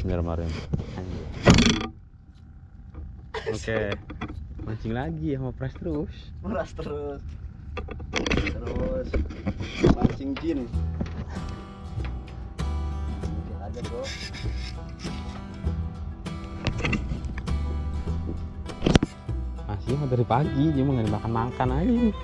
Bismillahirrahmanirrahim. Oke, mancing lagi sama pres terus. Meras terus mancing jin. Mungkin aja bro. Masih mah dari pagi, cuma nggak dimakan makan aja nih.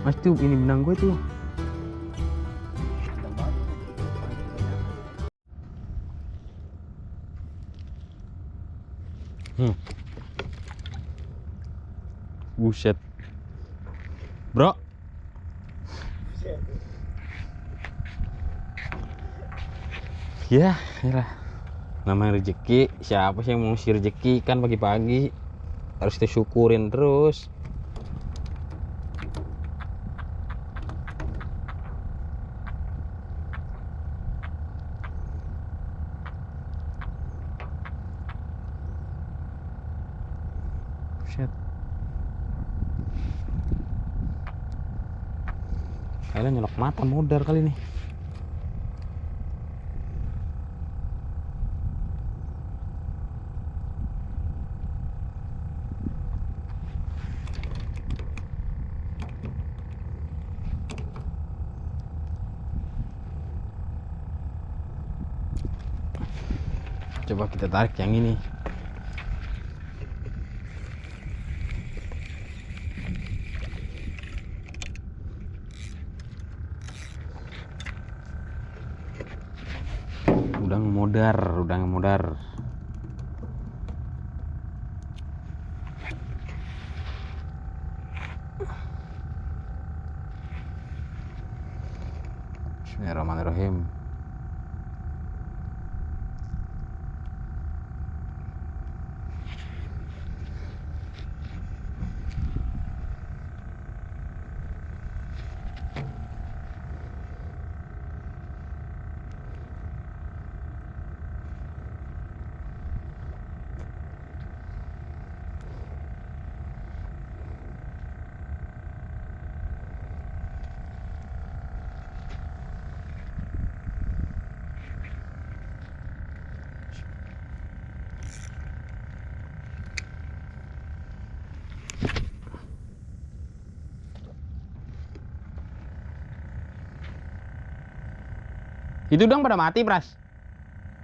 Mas tuh ini benang gue tuh. Buset. Bro. Ya, lah. Namanya rezeki, siapa sih yang mau ngusir rezeki kan pagi-pagi. Harus disyukurin terus. Buset. Kalian nyolok mata modar kali nih. Coba kita tarik yang ini. Udang modar. Bismillahirrahmanirrahim. Itu udang pada mati, Pras?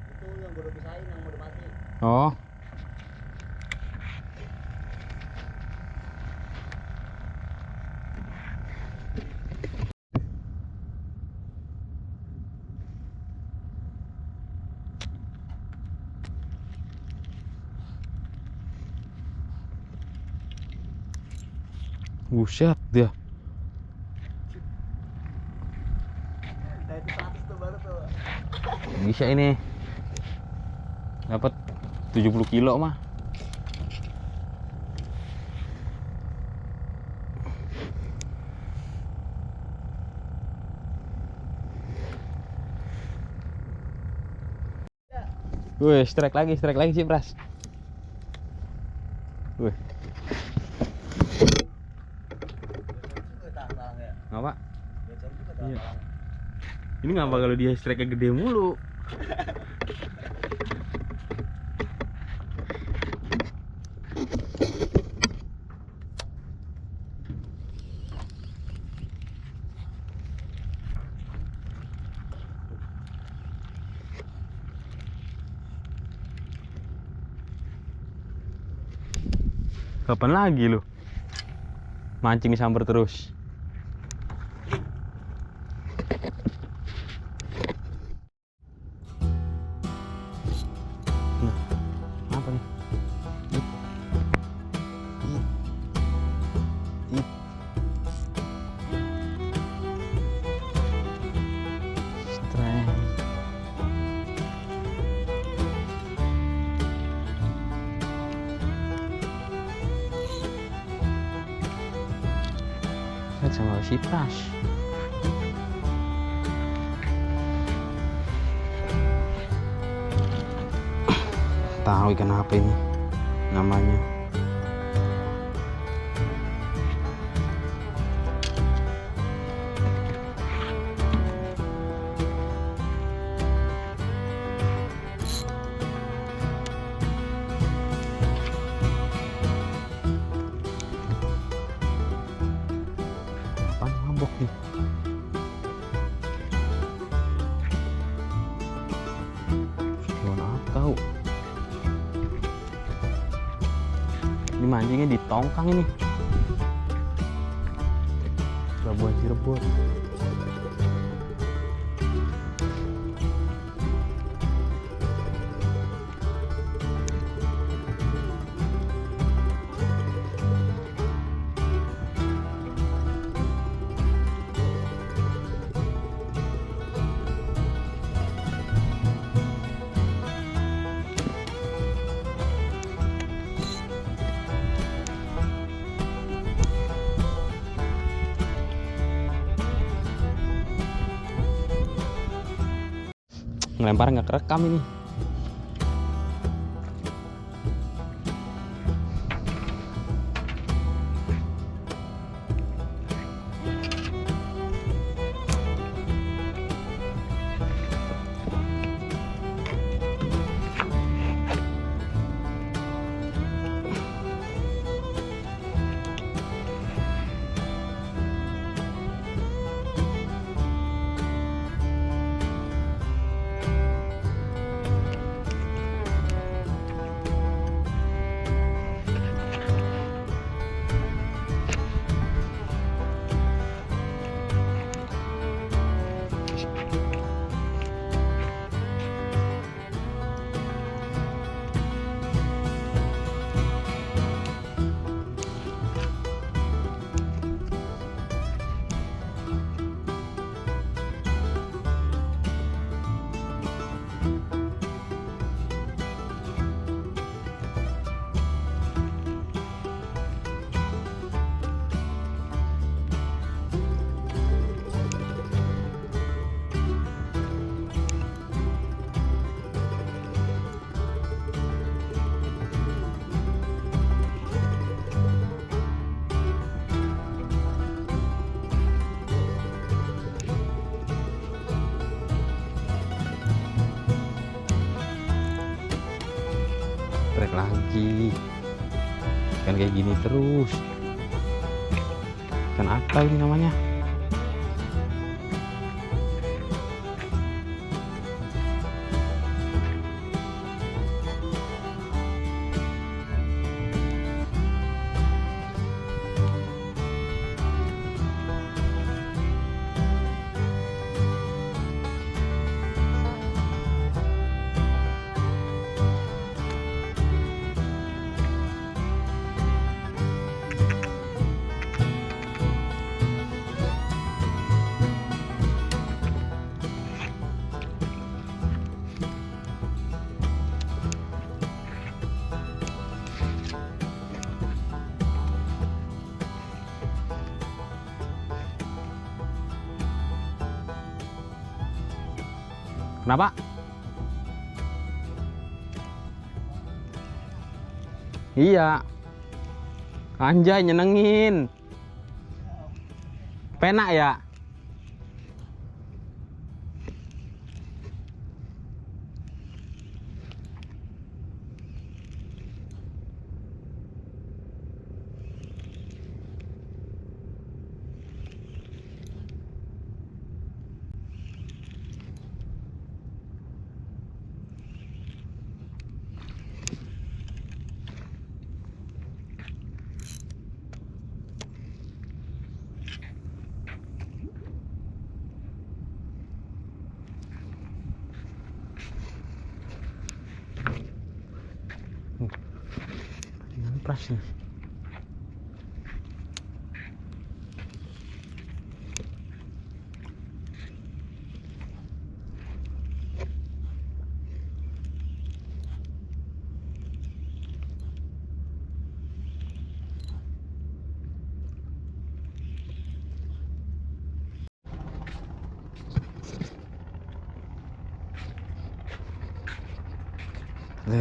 Itu yang gue udah pisahin, yang udah mati. Oh. Buset dia. Nah itu 100 tuh baru tuh. Bisa ini. Dapat 70 kilo mah. Wih, strike lagi sih, Pras. Wih. Ngapa? Iya. Ini ngapa kalau dia strike gede mulu? Kapan lagi lu mancing disambar terus? Nah, apa nih? Ih. Strength. Lihat sama sipras. Tahu ikan apa ini namanya. Apaan mabok nih? Ikan apa kau? Ini mancingnya di tongkang ini. Pelabuhan Cirebon. Ngelempar nggak kerekam ini. Trek lagi. Kan kayak gini terus. Kan apa ini namanya? Kenapa? Iya. Anjay, nyenengin. Penak ya? pras nih.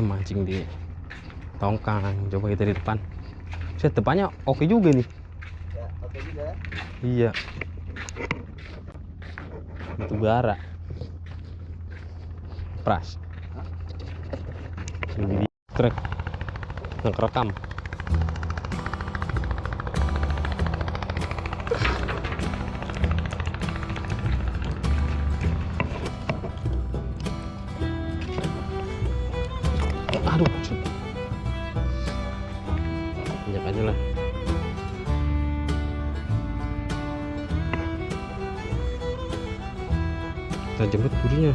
Mancing di tongkang, coba kita di depan. Set, depannya oke juga nih. Ya, oke juga. Iya. Itu bara. Pras. Ini trek yang kerekam. Aduh, injak aja lah. Kita jemput durinya.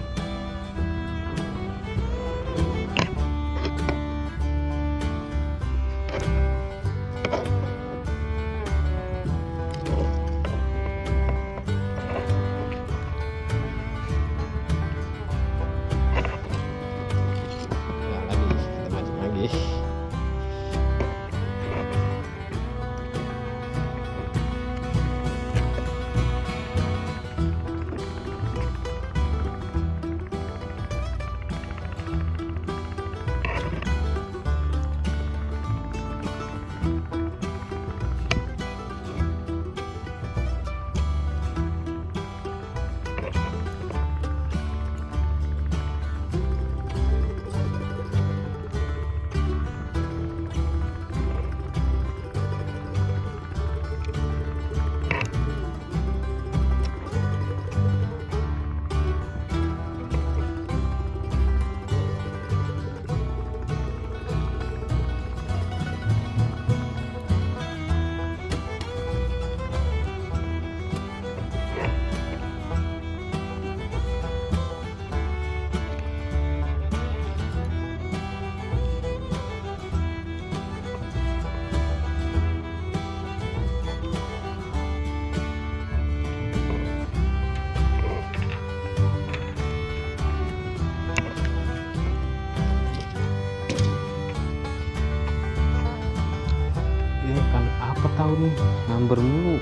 Tahu nih, ngamber mulu.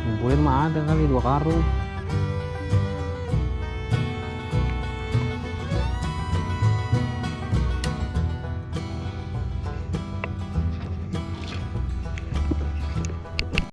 Ngumpulin mah ada kali 2 karung.